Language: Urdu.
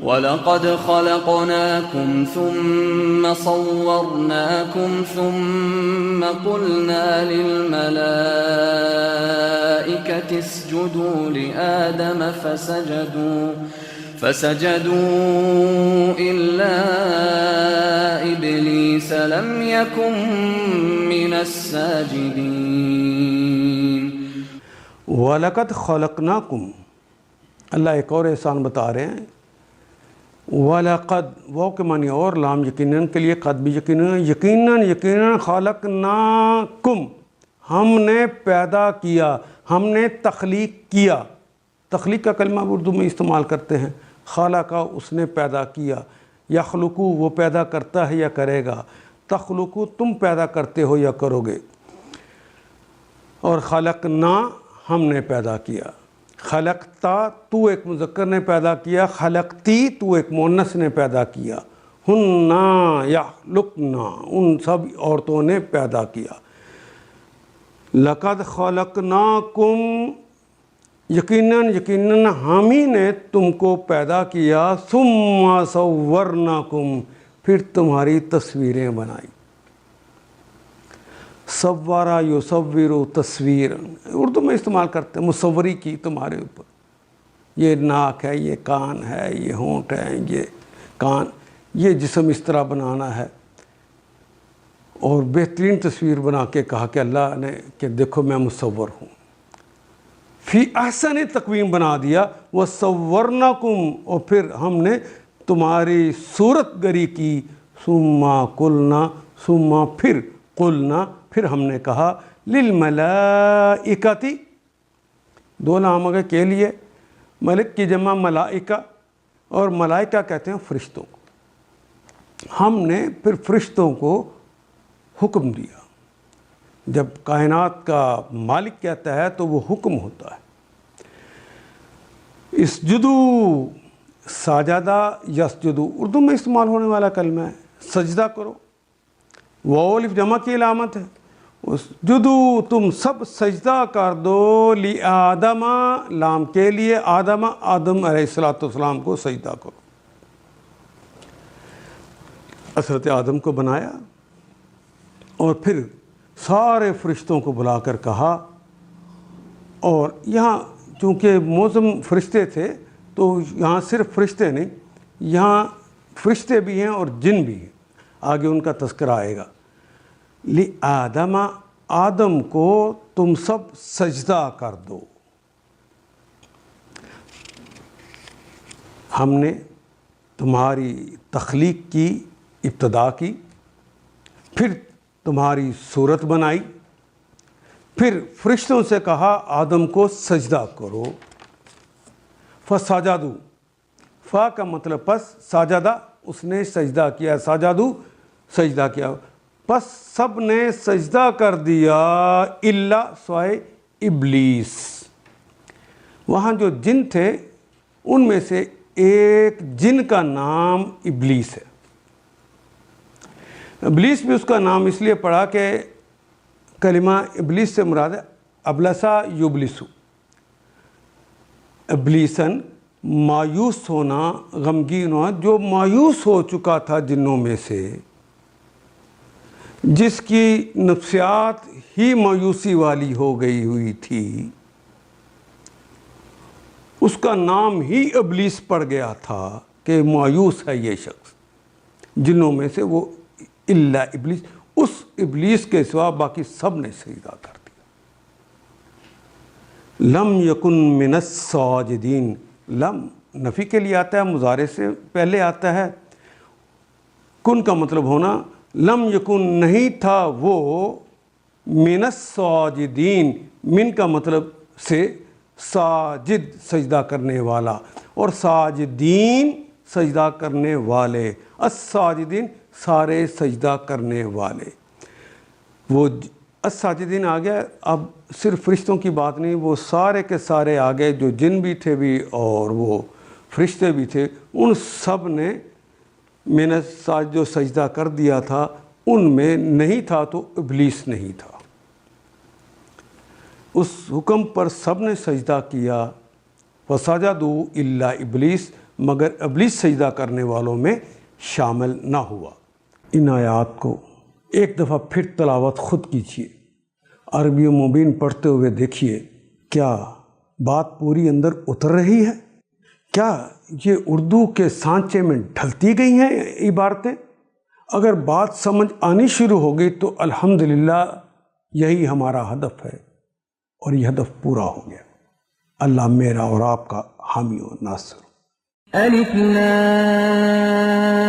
وَلَقَدْ خَلَقْنَاكُمْ ثُمَّ صَوَّرْنَاكُمْ ثُمَّ قُلْنَا لِلْمَلَائِكَةِ اسْجُدُوا لِآدَمَ فسجدوا إلا إبليس لم يكن من الساجدين. وَلَقَدْ خَلَقْنَاكُمْ، اللہ ایک اور احسان بتا رہے ہیں. وَلَقَدْ، واو کے معنی اور، لام یقیناً کے لیے، قد بھی یقیناً خَلَقْنَاكُمْ، ہم نے پیدا کیا، ہم نے تخلیق کیا. تخلیق کا کلمہ اردو میں استعمال کرتے ہیں. خالقہ، اس نے پیدا کیا. یخلقو، وہ پیدا کرتا ہے یا کرے گا. تخلقو، تم پیدا کرتے ہو یا کرو گے. اور خلقنا، ہم نے پیدا کیا. خلقتا، تو ایک مذکر نے پیدا کیا. خلقتی، تو ایک مؤنث نے پیدا کیا. ہننا یخلقنا، ان سب عورتوں نے پیدا کیا. لقد خلقناکم، یقیناً ہم ہی نے تم کو پیدا کیا. ثم صورناکم، پھر تمہاری تصویریں بنائی. صورا یصور، تصویر اردو میں استعمال کرتے ہیں. مصوری کی تمہارے اوپر، یہ ناک ہے، یہ کان ہے، یہ ہونٹ ہے، یہ کان، یہ جسم اس طرح بنانا ہے. اور بہترین تصویر بنا کے کہا کہ اللہ نے کہ دیکھو میں مصور ہوں. فی احسن تقویم بنا دیا. وصورناکم، اور پھر ہم نے تمہاری صورت گری کی. ثم قلنا، ثم پھر قلنا، پھر ہم نے کہا للملائکتی، دو نام کے لیے. ملک کی جمع ملائکہ، اور ملائکہ کہتے ہیں فرشتوں کو. ہم نے پھر فرشتوں کو حکم دیا. جب کائنات کا مالک کہتا ہے تو وہ حکم ہوتا ہے. اسجدو، ساجدہ یسجدو اردو میں استعمال ہونے والا کلمہ ہے. سجدہ کرو، واو الف جمع کی علامت ہے. اسجدو، تم سب سجدہ کر دو. لآدم، لام کے لیے، آدم علیہ السلام کو سجدہ کرو. حضرت آدم کو بنایا اور پھر سارے فرشتوں کو بلا کر کہا. اور یہاں چونکہ معظم فرشتے تھے تو یہاں صرف فرشتے نہیں، یہاں فرشتے بھی ہیں اور جن بھی ہیں. آگے ان کا تذکرہ آئے گا. لآدم، آدم کو تم سب سجدہ کر دو. ہم نے تمہاری تخلیق کی، ابتدا کی، پھر تمہاری صورت بنائی، پھر فرشتوں سے کہا آدم کو سجدہ کرو. فسجدوا، فا کا مطلب پس، ساجدہ اس نے سجدہ کیا. سجدوا، سجدہ کیا. پس سب نے سجدہ کر دیا الا، سوائے ابلیس. وہاں جو جن تھے ان میں سے ایک جن کا نام ابلیس ہے. ابلیس بھی اس کا نام اس لیے پڑا کہ کلمہ ابلیس سے مراد ہے ابلسا یبلسو. ابلیسن، مایوس ہونا، غمگین ہونا. جو مایوس ہو چکا تھا جنوں میں سے، جس کی نفسیات ہی مایوسی والی ہو گئی ہوئی تھی، اس کا نام ہی ابلیس پڑ گیا تھا کہ مایوس ہے یہ شخص. جنوں میں سے وہ الا ابلیس، اس ابلیس کے سوا باقی سب نے سجدہ کر دیا. لم یکن من الساجدین، لم نفی کے لیے آتا ہے، مضارع سے پہلے آتا ہے. کن کا مطلب ہونا. لم یکن، نہیں تھا وہ، من الساجدین، من کا مطلب سے ساجد، سجدہ کرنے والا، اور ساجدین، سجدہ کرنے والے. الساجدین، سارے سجدہ کرنے والے. وہ الساجدین آ گیا. اب صرف فرشتوں کی بات نہیں، وہ سارے کے سارے آ گئے، جو جن بھی تھے بھی اور وہ فرشتے بھی تھے. ان سب نے میں نے جو سجدہ کر دیا تھا، ان میں نہیں تھا تو ابلیس نہیں تھا. اس حکم پر سب نے سجدہ کیا. فسجدوا الا ابلیس، مگر ابلیس سجدہ کرنے والوں میں شامل نہ ہوا۔ ان آیات کو ایک دفعہ پھر تلاوت خود کیجیے، عربی و مبین پڑھتے ہوئے دیکھیے کیا بات پوری اندر اتر رہی ہے؟ کیا یہ اردو کے سانچے میں ڈھلتی گئی ہیں عبارتیں؟ اگر بات سمجھ آنی شروع ہوگی تو الحمدللہ یہی ہمارا ہدف ہے، اور یہ ہدف پورا ہو گیا۔ اللہ میرا اور آپ کا حامی و ناصر۔ الف لام